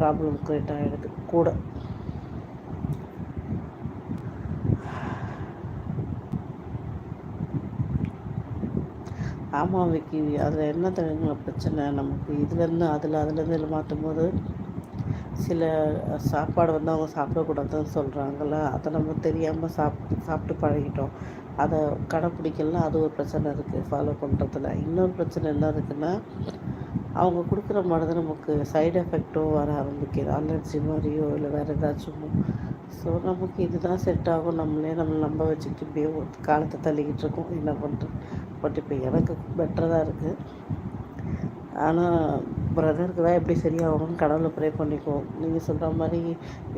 Problem create ஆகிடுது கூட. ஆமாம் விக்கி, அதில் என்ன தெரியுங்களா பிரச்சனை, நமக்கு இதுலேருந்து அதுலேருந்து இதில் மாற்றும் போது சில சாப்பாடு வந்து அவங்க சாப்பிடக்கூடாதுன்னு சொல்கிறாங்கள, அதை நம்ம தெரியாமல் சாப்பிட்டு பழகிட்டோம். அதை கடைப்பிடிக்கலாம், அது ஒரு பிரச்சனை இருக்குது ஃபாலோ பண்ணுறதுல. இன்னொரு பிரச்சனை என்ன இருக்குன்னா, அவங்க கொடுக்குற மருந்து நமக்கு சைடு எஃபெக்ட்டும் வர ஆரம்பிக்குது, அலர்ஜி மாதிரியோ இல்லை வேறு ஏதாச்சும். ஸோ நமக்கு இதுதான் செட் ஆகும், நம்மளை நம்ப வச்சுக்கிட்டு இப்படியே காலத்தை தள்ளிக்கிட்டு இருக்கோம். என்ன பண்ணுறது? பட் இப்போ எனக்கு பெட்டராக தான் இருக்குது. ஆனால் பிரதருக்கு தான் எப்படி சரியாகணும்னு கடவுளை ப்ரே பண்ணிக்குவோம். நீங்கள் சொல்கிற மாதிரி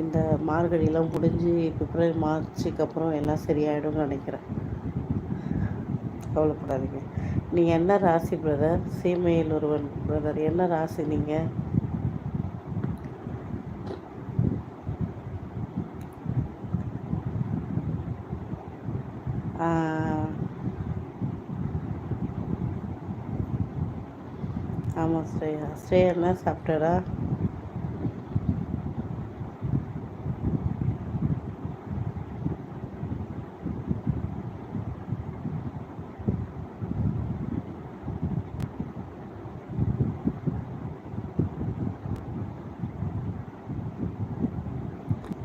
இந்த மார்கழியெல்லாம் முடிஞ்சு பிப்ரவரி மார்ச்சுக்கு அப்புறம் எல்லாம் சரியாயிடும்னு நினைக்கிறேன். கவலைப்படாதீங்க. நீங்கள் என்ன ராசி பிரதர்? சீமையில் ஒருவன் பிரதர், என்ன ராசி நீங்கள்? ஆமாம் ஸ்ரேயா. ஸ்ரேயா என்ன சாப்பிட்டாரா?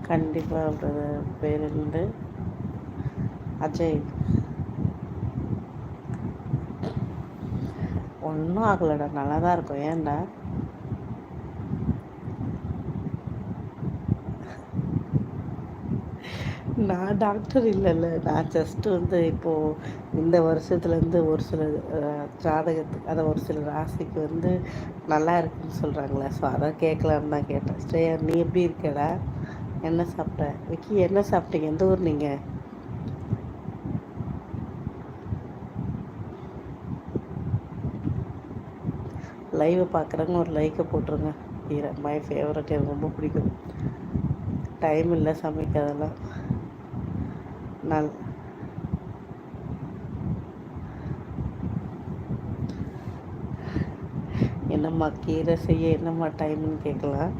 கண்டிப்பாக பிரதர். பேர் இருந்து அஜய். ஒன்றும் ஆகலடா, நல்லா தான் இருக்கும். ஏன்டா? நான் டாக்டர் இல்லைல்ல, நான் ஜஸ்ட்டு வந்து இப்போது இந்த வருஷத்துலேருந்து ஒரு சில ஜாதகத்துக்கு, அதை ஒரு சில ராசிக்கு வந்து நல்லா இருக்குன்னு சொல்கிறாங்களே, ஸோ அதை கேட்கலான்னு தான் கேட்டேன். ஸ்ரேயா, நீ எப்படி இருக்கடா? என்ன சாப்பிட்ட? விக்கி என்ன சாப்பிட்டீங்க? எந்த ஊர் நீங்கள்? லைவை பார்க்குறவங்க ஒரு லைக்கை போட்டுருங்க. மை ஃபேவரட், எனக்கு ரொம்ப பிடிக்கும். டைம் இல்லை சமைக்கிறதெல்லாம். என்னம்மா கீரை செய்ய என்னம்மா டைம்னு கேட்கலாம்.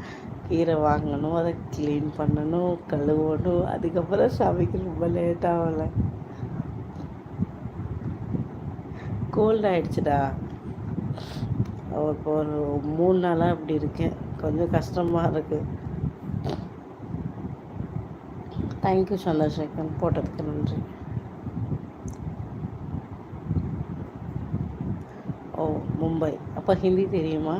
கீரை வாங்கணும், அதை க்ளீன் பண்ணணும், கழுவணும், அதுக்கப்புறம் சமைக்க ரொம்ப லேட்டாகல. கோல்ட் ஆகிடுச்சுடா. இப்போ ஒரு 3 நாளாக இப்படி இருக்கேன், கொஞ்சம் கஷ்டமாக இருக்குது. தேங்க்யூ சந்திரசேகரன், போட்டதுக்கு நன்றி. ஓ, மும்பை. அப்போ ஹிந்தி தெரியுமா?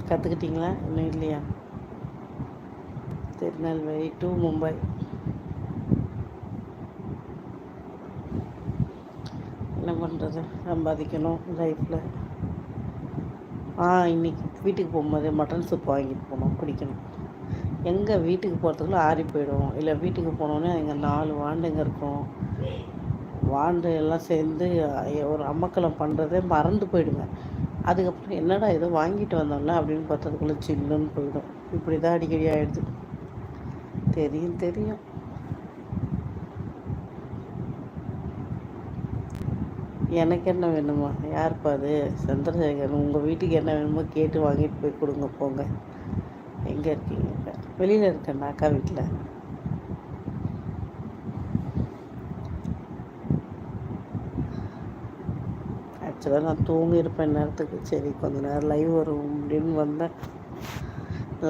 கற்றுக்கிட்டிங்களா? இன்னும் இல்லையா? திருநெல்வேலி டு மும்பை. என்ன பண்ணுறது, சம்பாதிக்கணும் லைஃப்பில். இன்றைக்கி வீட்டுக்கு போகும்போது மட்டன் சூப் வாங்கிட்டு போகணும், குடிக்கணும். எங்கே வீட்டுக்கு போகிறதுக்குள்ளே ஆறி போயிடும். இல்லை வீட்டுக்கு போனோன்னே எங்கள் 4 வாண்டுங்க இருக்கும். வாண்டு எல்லாம் சேர்ந்து ஒரு அமக்கலம் பண்ணுறதே மறந்து போயிடுங்க. அதுக்கப்புறம் என்னடா ஏதோ வாங்கிட்டு வந்தோம்ல அப்படின்னு பார்த்ததுக்குள்ளே சில்லுன்னு போயிடும். இப்படி தான் அடிக்கடி ஆகிடுது. தெரியும். எனக்கு என்ன வேணுமா? யாருப்பா அது? சந்திரசேகர். உங்கள் வீட்டுக்கு என்ன வேணுமோ கேட்டு வாங்கிட்டு போய் கொடுங்க, போங்க. எங்கே இருக்கீங்க? வெளியில் இருக்கேன், அக்கா வீட்டில். ஆக்சுவலாக நான் தூங்கியிருப்பேன் நேரத்துக்கு. சரி கொஞ்சம் நேரம் லைவ் வரும் அப்படின்னு வந்தேன்.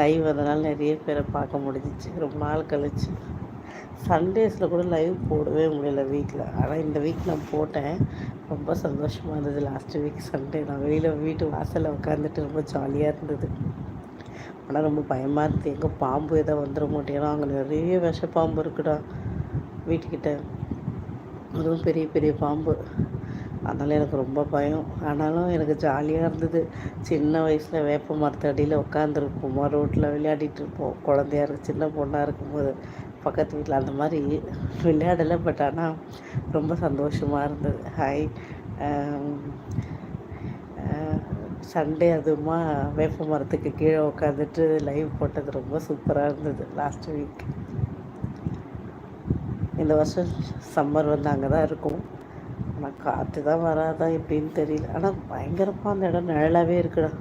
லைவ் அதனால் நிறைய பேரை பார்க்க முடிஞ்சிச்சு ரொம்ப நாள் கழிச்சு. சண்டேஸில் கூட லைவ் போடவே முடியல வீட்டில். ஆனால் இந்த வீக் நான் போட்டேன், ரொம்ப சந்தோஷமாக இருந்தது. லாஸ்ட் வீக் சண்டே நான் வெளியில் வீட்டு வாசலில் உட்காந்துட்டு ரொம்ப ஜாலியாக இருந்தது. ஆனால் ரொம்ப பயமாக இருக்குது, எங்கே பாம்பு எதாவது வந்துட மாட்டேன்னா. அங்கே நிறைய விஷப்பாம்பு இருக்குடா வீட்டுக்கிட்ட, அதுவும் பெரிய பெரிய பாம்பு. அதனால் எனக்கு ரொம்ப பயம். ஆனாலும் எனக்கு ஜாலியாக இருந்தது. சின்ன வயசில் வேப்ப மரத்தடியில் உட்காந்துருப்போமா, ரோட்டில் விளையாடிட்டு இருப்போம். குழந்தையா இருக்கு, சின்ன பொண்ணாக இருக்கும்போது பக்கத்து வீட்டில் அந்த மாதிரி விளையாடலை. பட் ஆனால் ரொம்ப சந்தோஷமாக இருந்தது. ஹாய். சண்டே அதுவுமா வேப்ப மரத்துக்கு கீழே உட்காந்துட்டு லைவ் போட்டது ரொம்ப சூப்பராக இருந்தது லாஸ்ட் வீக். இந்த வருஷம் சம்மர் வந்து அங்கே தான் இருக்கும். ஆனால் காற்று தான் வராதான் எப்படின்னு தெரியல. ஆனால் பயங்கரமாக அந்த இடம் நிழலாகவே இருக்குடா.